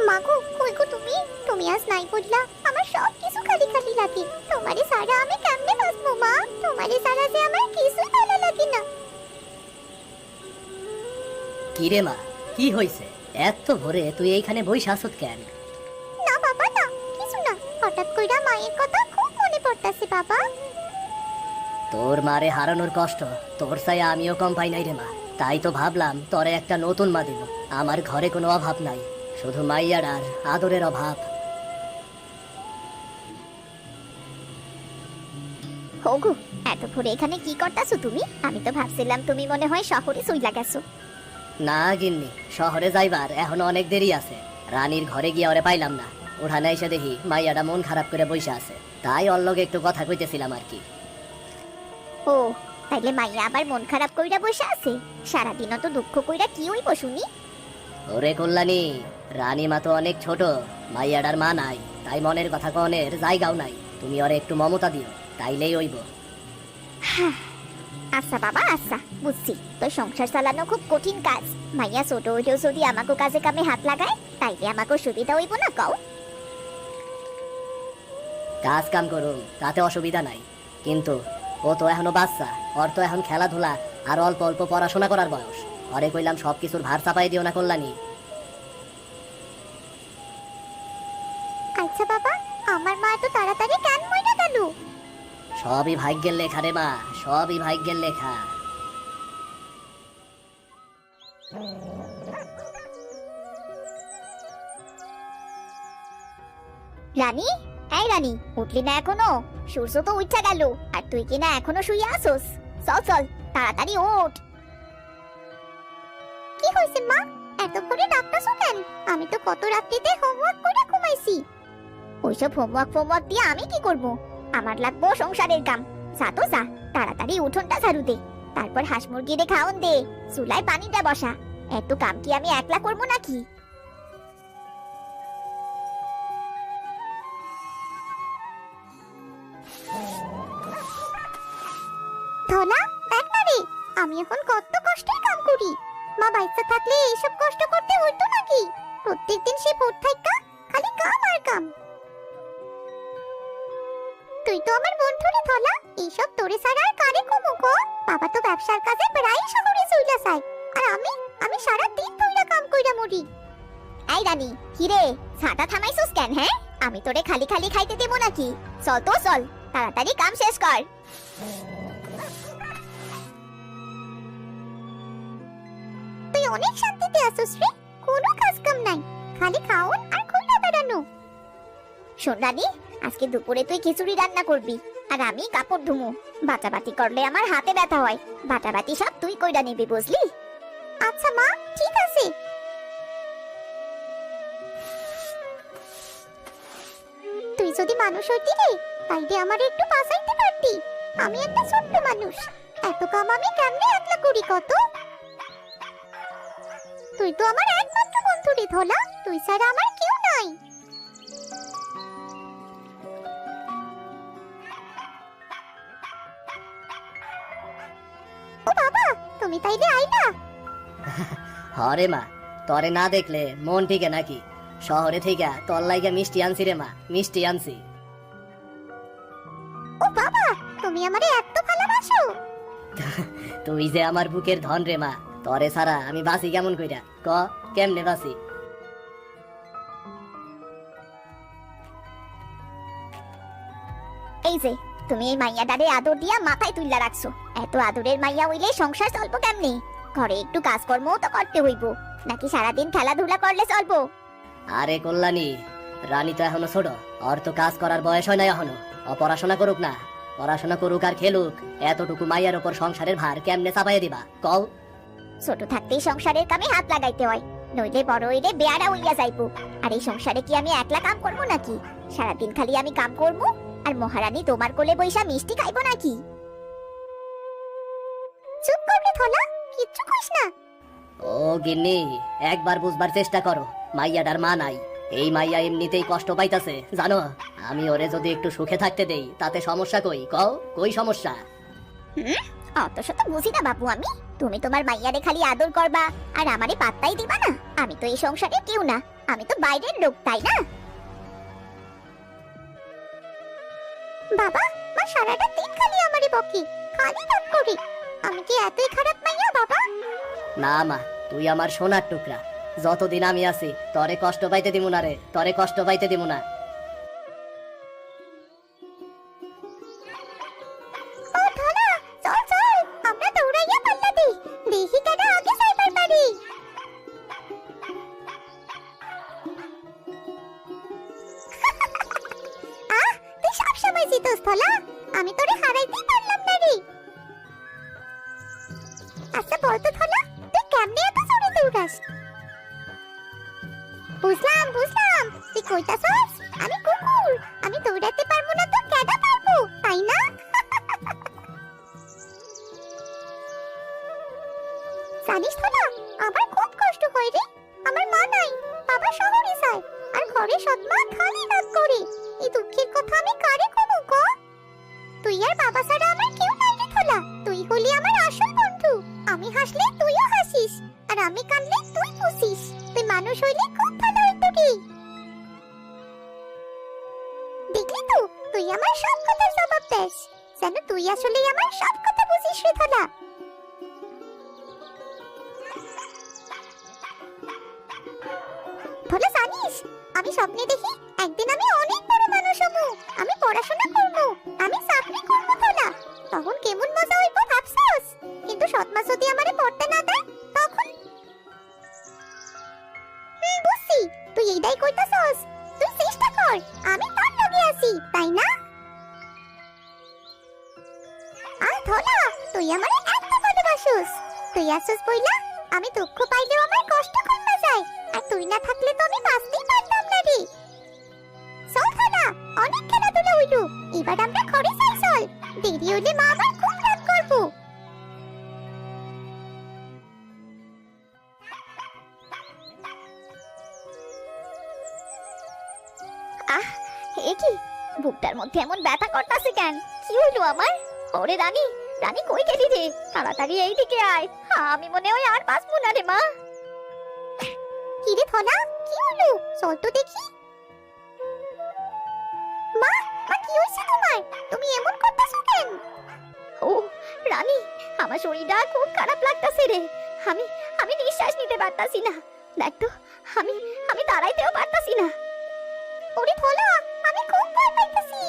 মাগো কই গো তুমি? তুমি আজ নাই বললা, আমার সব কিছু খালি খালি লাগে। তোমারে সারা আমি কেমনে বাঁচবো মা? তোমারে সারা যে আমার কিছুই ভালো লাগে না। কি রে মা, কি হইছে? এত ভোরে তুই এইখানে বইস আসত কেন? না বাবা না, কিছু না, হঠাৎ কইরা মায়ের কথা খুব মনে পড়তাছে বাবা। তোর মারে হারানোর কষ্ট তোর চাই আমিও কম পাই নাই রে মা। তাই তো ভাবলাম তোরে একটা নতুন মা দিব। আমার ঘরে কোনো অভাব নাই, শুধু মাইয়ার আর আদরের অভাব। ওগো, এত ভোরে এখানে কি করতাছো তুমি? আমি তো ভাবছিলাম তুমি মনে হয় শহরে চইলা গেছো। না গিন্নি, শহরে যাইবার এখনো অনেক দেরি আছে। রানীর ঘরে গিয়ে ওরে পাইলাম না। উঠানে এসে দেখি মাইয়াটা মন খারাপ করে বসে আছে, তাই ওর লগে একটু কথা কইতেছিলাম আর কি। ও, তাইলে মাইয়া আবার মন খারাপ কইরা বসে আছে? সারাদিনও তো দুঃখ কইরা কি হইব শুনি? ওরে কল্যাণী, রানী মা তো অনেক ছোট, মাইয়াটার মা নাই, তাই মনের কথা কনের জায়গাও নাই। তুমি ওরে একটু মমতা দিও, তাইলেই হইব। আচ্ছা বাবা আচ্ছা, বুঝছি। তো সংসার চালানো খুব কঠিন কাজ। মাইয়া ছোট হইলেও যদি আমাকে কাজে কামে হাত লাগায়, তাইলে আমাকে সুবিধা হইব না কও? কাজ কাম করুন, তাতে অসুবিধা নাই, কিন্তু ও তো এখনো বাচ্চা। ওর তো এখন খেলাধুলা আর অল্প অল্প পড়াশোনা করার বয়স। ওরে কইলাম সবকিছুর ভার চাপাই দিও না কল্যাণী। আচ্ছা বাবা, আমার মা তো তাড়াতাড়ি কেন মইরা গেল? সবই ভাগ্যের লেখা রে মা, সবই ভাগ্যের লেখা। রানী, এই রানী, উঠলি না এখনো? সূর্য তো উঠা গেল, আর তুই কি না এখনো শুয়ে আসোস? চল চল, তাড়াতাড়ি ওঠ। কি হইছে মা? এত করে ডাকতাছো কেন? আমি তো কত রাত্রিতে হোমওয়ার্ক করে ঘুমাইছি। ওইসব হোমওয়ার্ক দিয়ে আমি কি করব? আমার লাগবো সংসারের কাম। যা তো যা, তাড়াতাড়ি উঠোনটা ঝাড়ু দে, তারপর হাঁস মুরগিরে খাওন দে, চুলায় পানিটা বসা। এত কাম কি আমি একলা করবো নাকি? ধলা, দেখ না রে, আমি এখন কত কষ্টের কাম করি। মা বাইসা থাকলে এইসব কষ্ট করতে হইতো নাকি? প্রত্যেকদিন সে ভোর থাইকা খালি কাম আর কাম। তুই তো আমার বন্ধু রে ধলা, এইসব তোরে ছাড়া আর কারে কমু গো? বাবা তো ব্যবসার কাজে প্রায় শহরে চইলা যায়, আর আমি সারা দিন ধইরা কাম কইরা মরি। এই রানী, কি রে, ছাতা থামাইছস কেন? হ্যাঁ, আমি তোরে খালি খালি খাইতে দেব নাকি? চল তো চল, তাড়াতাড়ি কাম শেষ কর। তুই অনেক শান্তিতে আছিস রে, কোনো কাজ কাম নাই, খালি খাওন আর ঘুরে বেড়ানো। শোন রানী, আজকে দুপুরে তুই খিচুড়ি রান্না করবি, আর আমি কাপড় ধুমু। বাটাবাটি করলে আমার হাতে ব্যথা হয়, বাটাবাটি সব তুই কইরা নিবি, বুঝলি? আচ্ছা মা, ঠিক আছে। তুই যদি মানুষ হইতি রে, তাইলে আমার একটু বাঁচাইতে পারতি। আমি একটা ছোট্ট মানুষ, এত কাম আমি কেমনে একলা করি কত? তুই তো আমার একমাত্র বন্ধু রে ধলা, তুই ছাড়া আমার কেউ নাই। ও বাবা, তুমি তাইলে আইলা? হরে মা, তরে না দেখলে মন ঠিকে নাকি? শহরে থেকে তোর লাইগা মিষ্টি আনছি রে মা, মিষ্টি আনছি। ও বাবা, তুমি আমারে এত ভালোবাসো? তুই যে আমার বুকের ধন রে মা, তরে ছাড়া আমি বাঁচি কেমন কইরা? ক, কেমনে বাঁচি? এই যে তুমি এই মাইয়াটারে আদর দিয়া মাথায় তুইলা রাখছো, এত আদরের মাইয়া হইলে সংসার চলবো কেমনে? ঘরে একটু কাজকর্মও তো করতে হইব, নাকি সারাদিন খেলাধুলা করলে চলবো? আরে কল্যাণী, রানী তো এখনো ছোট, ওর তো কাজ করার বয়স হয় না এখনো। ও পড়াশোনা করুক না, পড়াশোনা করুক আর খেলুক, এতটুকু মাইয়ার উপর সংসারের ভার কেমনে চাপাইয়া দিবা কও? ছোট থাকতেই সংসারের কামে হাত লাগাইতে হয়, নইলে বড় হইলে বেয়ারা হইয়া যাইবো। আর এই সংসারে কি আমি একলা কাম করবো নাকি? সারাদিন খালি আমি কাম করবো, আর মহারানী তোমার কোলে বইসা মিষ্টি খাইবো নাকি? চুপ করবি ধলা, কিচ্ছু কইস না। ও গিন্নি, একবার বুঝবার চেষ্টা করো, মাইয়াটার মা নাই। এই মাইয়া এমনিতেই কষ্ট পাইতাছে জানো। আমি ওরে যদি একটু সুখে থাকতে দেই, তাতে সমস্যা কই? কও, কই সমস্যা? অত শত বুঝি না বাবু আমি। তুমি তোমার মাইয়ারে খালি আদর করবা, আর আমারে পাত্তাই দিবা না। আমি তো এই সংসারে কেউ না, আমি তো বাইরের লোক, তাই না? বাবা, মা সারাটা দিন খালি আমারে বকে, খালি রাগ করে। আমি কি এতই খারাপ মাইয়া বাবা? না মা, তুই আমার সোনার টুকরা। যতদিন আমি আছি তরে কষ্ট পাইতে দিব না রে, তরে কষ্ট পাইতে দিব না। ও ধনা, চল চল, আমরা দৌড়াইয়া পাল্লা দেই, দেখি কারা আগে যাইবার পারি। আহ, তুই সব সময় জিতস ধলা, আমি তোরে হারাইতেই পারলাম না রে। আচ্ছা বলতো ধলা, তুই কেমনে এত জোরে দৌড়াস? বুঝলাম বুঝলাম, তুই কইতাছস আমি কুকুর, আমি দৌড়াতে পারবো না তো কেডা পারবো, তাই না? জানিস তো না, আমার খুব কষ্ট হয় রে। আমার মা নাই, বাবা শহরে যায়, আর ঘরে সৎ মা খালি রাগ করে। এই দুঃখের কথা আমি কারে কমু ক? তুই আর বাবা ছাড়া আমার কেউ নাই রে থলা। তুই হলি আমার আসল বন্ধু। আমি হাসলে তুইও হাসিস, আর আমি কাঁদলে তুই পুষিস। তুই মানুষ হইলে খুব ভালো হইতো রে। দেখলি তো, তুই আমার সব কথার জবাব দেস, যেন তুই আসলে আমার সব কথা বুঝিস রে থলা। থলা জানিস, আমি স্বপ্নে দেখি একদিন আমি অনেক বড় মানুষ হবো, আমি পড়াশোনা করবো, আমি চাকরি করবো থলা। তখন কেমন মজা হইব ভাবছস? কিন্তু সৎমা যদি আমারে পড়তে না দেয় তখন? বুঝছি, তুই এইটাই কইতাছস। তুই চেষ্টা কর, আমি তোর লগে আছি, তাই না? আর ধলা, তুই আমারে এত ভালোবাসিস। তুই আসিস বইলা আমি দুঃখ পাইলেও আমার কষ্ট কমে যায়, আর তুই না থাকলে তো আমি বাঁচতেই পারতাম না রে। চল ধলা, অনেক খেলাধুলা হইলো, এবার আমরা ঘরে যাই চল। দেরি হইলে মা আবার খুব রাগ করবো। আহ, এ কি, বুকটার মধ্যে এমন ব্যথা করতেছে কেন? কি হইলো আমার? ওরে রানী, রানী কই গেলি রে? তাড়াতাড়ি এইদিকে আয়, আমি মনে হয় আর বাঁচবো না রে মা। কি রে ধনা, কি হইলো? চল তো দেখি। মা, মা কি হইছে তোমার? তুমি এমন করতেছো কেন? ও রানী, আমার শরীরটা খুব খারাপ লাগতাছে রে। আমি আমি নিঃশ্বাস নিতে পারতাছি না। দেখ তো, আমি আমি দাঁড়াইতেও পারতাছি না। ওরে ভোলা, আমি খুব ভয় পাইতাছি।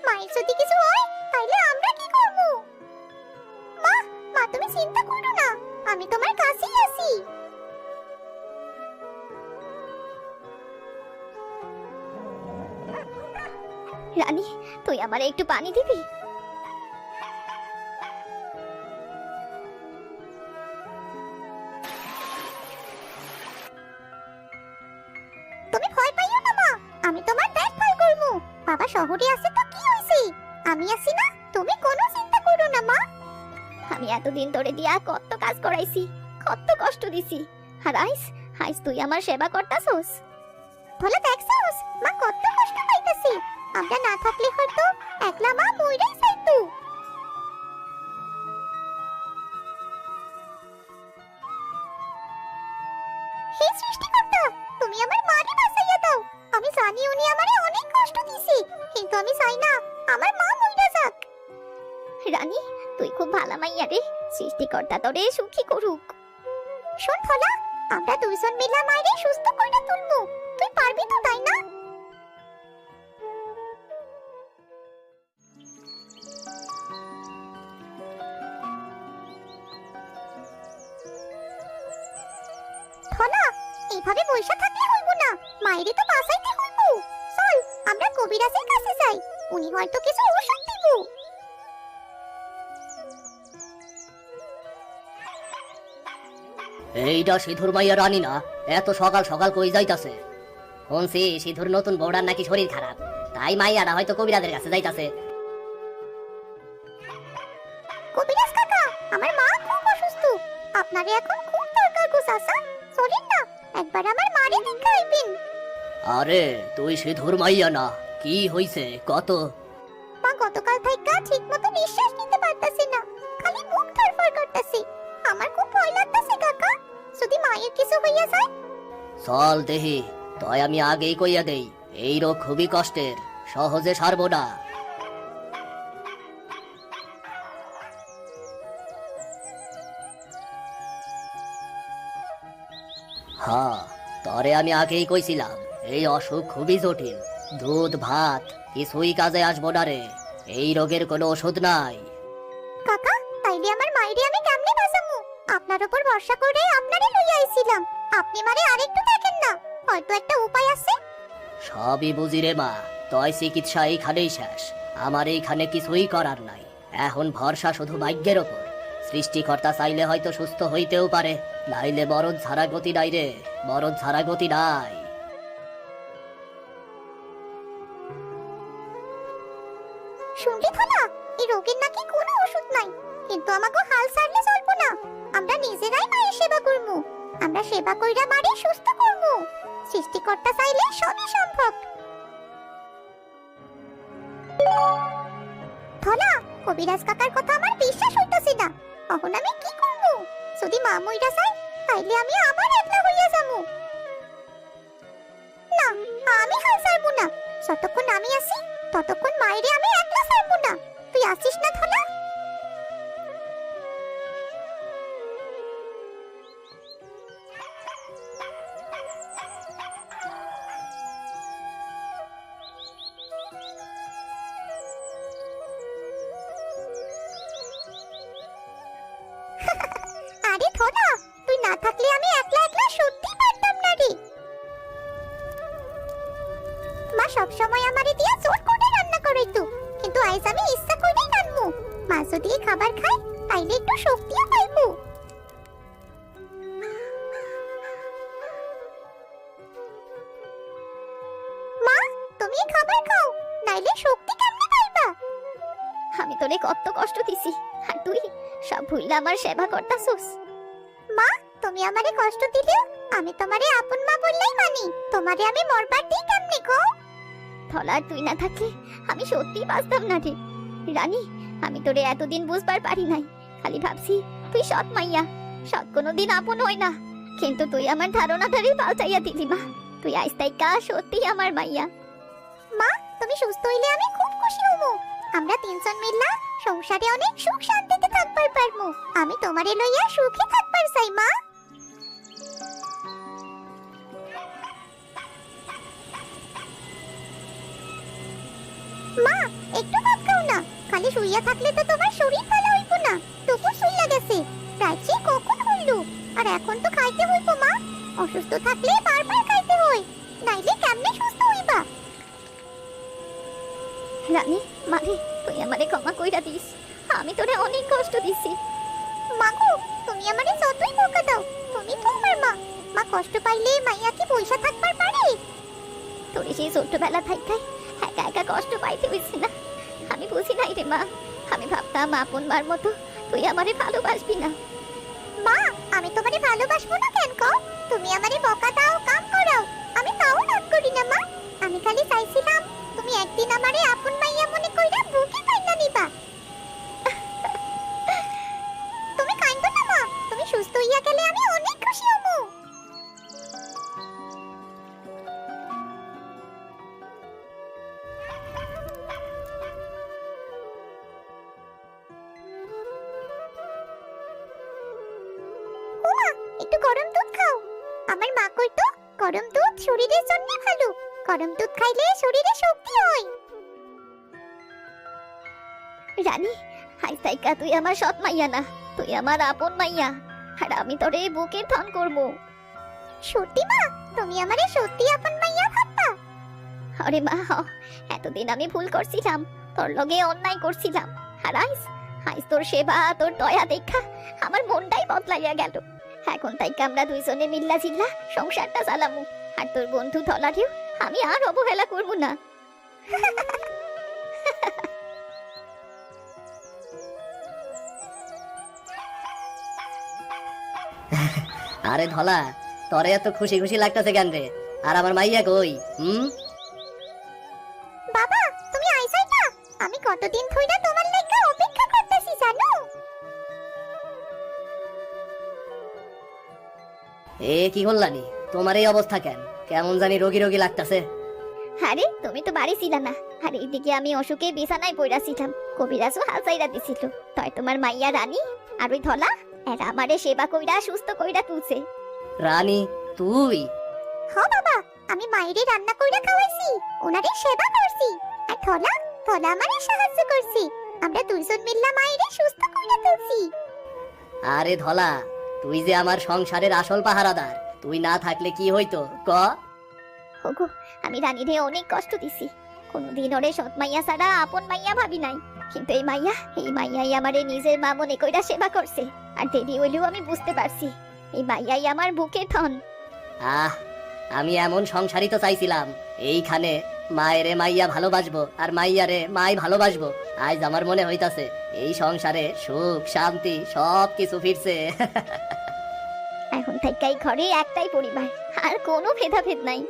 মায়ের যদি কিছু হয় তাইলে আমরা কি করব? মা, মা তুমি চিন্তা করো না, আমি তোমার কাছেই আছি। রানী, তুই আমারে একটু পানি দিবি? তুমি ভয় পাইও না মা, আমি তোমার দেখভাল করব। বাবা শহরে আছে তো কি হইছে, আমি আছি না, তুমি কোনো চিন্তা করো না মা। আমি এতদিন ধরে দিয়া কত কাজ করাইছি, কত কষ্ট দিছি, আর আইস আইস তুই আমার সেবা করতাছস। বলে দেখছস মা কত কষ্ট পাইতাছি। আমরা না থাকলে হয়তো একলা মা মইরাই যাইতো। হে সৃষ্টিকর্তা, তুমি আমার মাকে বাঁচাইয়া দাও। আমি জানি উনি আমারে অনেক কষ্ট দিছে, কিন্তু আমি চাই না আমার মা মইরা যাক। রানী, তুই খুব ভালো মাইয়া রে, সৃষ্টিকর্তা তোরে সুখী করুক। শোন ভোলা, আমরা দুইজন মিলে মাইরে সুস্থ কইরা তুলবো, তুই পারবি তো, তাই না? ভোলা, এইভাবে বইসা থাকলে হইব না, মাইরে তো বাঁচাইতে হইব। চল আমরা কবিরাজের কাছে যাই, উনি হয়তো কিছু ওষুধ দিব। এইটা সিধুর মাইয়া রানী না? এত সকাল সকাল কই যাইতাছে? শুনছি সিধুর নতুন বউডার নাকি শরীর খারাপ, তাই মাইয়ারা হয়তো কবিরাজের কাছে যাইতাছে। কবিরাজ কাকা, আমার মা খুব অসুস্থ, আপনারে এখন খুব দরকার গো চাচা। চলেন না, একবার আমার মারে দেখাইবেন। আরে তুই সিধুর মাইয়া না? কি হইছে কত? মা গতকাল থেকে ঠিকমতো নিঃশ্বাস নিতে পারতাছে না, খালি মুখ ধরফর করতেছে। আমার খুব ভয় লাগতাছে কাকা, যদি মায়ের কিছু হইয়া যায়। চল দেহি, তাই আমি আগেই কইয়া দেই, এই রোগ খুবই কষ্টের, সহজে সারবো না। হ্যাঁ, তরে আমি আগেই কইছিলাম এই অসুখ খুবই জটিল। দুধ ভাত কিছুই কাজে আসবো না রে, এই রোগের কোনো ওষুধ নাই। কাকা, তাইলে আমার মাইরে আমি কেমনে বাঁচামু? আপনার উপর ভরসা করে আপনারই লইয়া আইছিলাম। আপনি মারে আরেকটু দেখেন না, হয়তো একটা উপায় আছে। সবই বুঝি রে মা, তয় চিকিৎসা এইখানেই শেষ। আমার এইখানে কিছুই করার নাই। এখন ভরসা শুধু ভাগ্যের ওপর। সৃষ্টিকর্তা চাইলে হয়তো সুস্থ হইতেও পারে, নাইলে মরণ ছাড়া গতি নাই রে, মরণ ছাড়া গতি নাই। শুনলি থালা, এই রোগের নাকি কোনো ওষুধ নাই, কিন্তু আমাকে হাল ছাড়লে চলবো না। আমরা নিজেরাই মায়ের সেবা করবো, আমরা সেবা কইরা মারে সুস্থ করবো। সৃষ্টিকর্তা চাইলে সবই সম্ভব। থালা, কবিরাজ কাকার কথা আমার বিশ্বাস হইতাছে না। এখন আমি কি করবো? যদি মা মইরা যায়, তাইলে আমি আবার একলা হইয়া যাবো। না, আমি হাল ছাড়বো না। যতক্ষণ আমি আছি ততক্ষণ মায়েরে আমি একলা ছাড়বো না। তুই আসিস না থালা? আরে থোড়া, তুই না থাকলে আমি একলা একলা সত্যি পারতাম না রে। মা সব সময় আমারে দিয়া জোর করে রান্না করাইতো, কিন্তু আজ আমি ইচ্ছা করেই রান্নু। মা যদি এই খাবার খায়, তাইলে একটু শক্তিও পাইবো। মা, তুমি এই খাবার খাও, নাইলে শক্তি কেমনে পাইবা? আমি তোরে কত কষ্ট দিছি, আর তুই সব ভুললে আমার সেবা করতাছস। মা, তুমি আমারে কষ্ট দিলেও আমি তোমারে আপন মা বললেই মানি। তোমারে আমি মরবার দিই কেমনে গো? থলা, তুই না থাকলে আমি সত্যি বাঁচতাম না রে। রানী, আমি তোরে এতদিন বুঝবার পারি নাই। খালি ভাবছি তুই সৎ মাইয়া, সৎ কোনোদিন আপন হয় না। কিন্তু তুই আমার ধারণাটারই পাল্টাইয়া দিলি মা। তুই আজ তাইকা সত্যি আমার মাইয়া। মা, তুমি সুস্থ হইলে আমি খুব খুশি হবো। আমরা তিনজন মিললা সংসারে অনেক সুখ শান্তিতে থাকবার পারবো। আমি তোমারে লইয়া সুখে থাকবার চাই মা। মা, একটু ভাত খাও না। খালি শুইয়া থাকলে তো তোমার শরীর ভালো হইব না। দুপুর শুইয়া গেছে, রাত্রি কখন হইল? আর এখন তো খাইতে হইব মা। অসুস্থ থাকলে বারবার খাইতে হয়, নাইলে কেমনে সুস্থ হইবা? রানী, মারে, তুই আমারে ক্ষমা কইরা দিস। আমি তোরে অনেক কষ্ট দিছি। মাগো, তুমি আমারে যতই বকা দাও, তুমি তো আমার মা। মা কষ্ট পাইলে মাইয়া কি পয়সা থাকবার পারে? তোরে সেই ছোটবেলা থাইকাই একা একা কষ্ট পাইতে হইছে না। আমি বুঝি নাই রে মা। আমি ভাবতাম আপন মার মতো তুই আমারে ভালোবাসবি না। মা, আমি তোমারে ভালোবাসবো না কেন কও? তুমি আমারে বকা দাও, কাম করাও, আমি তাও রাগ করি না মা। আমি খালি চাইছিলাম তুমি একদিন আমারে আপন মাইয়া মনে কইরা বুকে কাইন্দা নিবা। তুমি কাইন্দো না মা, তুমি সুস্থ হইয়া গেলে আমি অনেক খুশি হবো। ওমা, একটু গরম দুধ খাও। আমার মা কইতো গরম দুধ শরীরের জন্য ভালো। গরম দুধ খাইলে শরীরে শক্তি হয়। রানী, হাই সাইকা, তুই আমার সৎ মাইয়া না, তুই আমার আপন মাইয়া। আর আমি তোরে বুকের ধন করব। সত্যি মা, তুমি আমারে সত্যি আপন মাইয়া ভাববা? আরে মা, এতদিন আমি ভুল করছিলাম, তোর লগে অন্যায় করছিলাম। আর আইস তোর সেবা, তোর দয়া দেখা আমার মনটাই বদলাইয়া গেল। এখন তাইকে আমরা দুইজনে মিল্লা জিল্লা সংসারটা চালামু। আর তোর বন্ধু ধলাকেও আমি আর অবহেলা করব না। আরে ধলা, তরে এত খুশি খুশি লাগতেছে কেন রে? আর আমার মাইয়া কই? বাবা, তুমি আইছাই না? আমি কতদিন ধইরা তোমার লাগা অপেক্ষা করতেছি জানো? এ কি করলানি? তোমার এই অবস্থা কেন? কেমন জানি রোগী রোগী লাগতাছে। আরে তুমি তো বাড়ি ছিল না, আর এইদিকে আমি অসুখে বিছানায় পড়াছিলাম। কবিরাজও হাল চাইরা দিছিল, তাই তোমার মাইয়া রানী আর ওই ধলা এরা আমারে সেবা কইরা সুস্থ কইরা তুলছে। রানী তুই? হ বাবা, আমি মায়েরে রান্না কইরা খাওয়াইছি, ওনারে সেবা করছি, আর ধলা ধলা আমারে সাহায্য করছি। আমরা দুইজন মিল্লা মায়েরে সুস্থ কইরা তুলছি। আরে ধলা, তুই যে আমার সংসারের আসল পাহারাদার, তুই না থাকলে কি হইতো ক? ওগো, আমি রানীরে অনেক কষ্ট দিছি, কোনদিন ওরে সৎ মাইয়া ছাড়া আপন মাইয়া ভাবি নাই। কিন্তু এই মাইয়াই আমারে নিজের মা মনে কইরা সেবা করছে। আর দেরি হইলেও আমি বুঝতে পারছি এই মাইয়াই আমার বুকের ধন। আহ, আমি এমন সংসারই তো চাইছিলাম, এইখানে মায়েরে মাইয়া ভালোবাসবো আর মাইয়ারে মাই ভালোবাসবো। আজ আমার মনে হইতাছে এই সংসারে সুখ শান্তি সব কিছু ফিরছে। এখন থেকে এই ঘরে একটাই পরিবার, আর কোনো ভেদাভেদ নাই।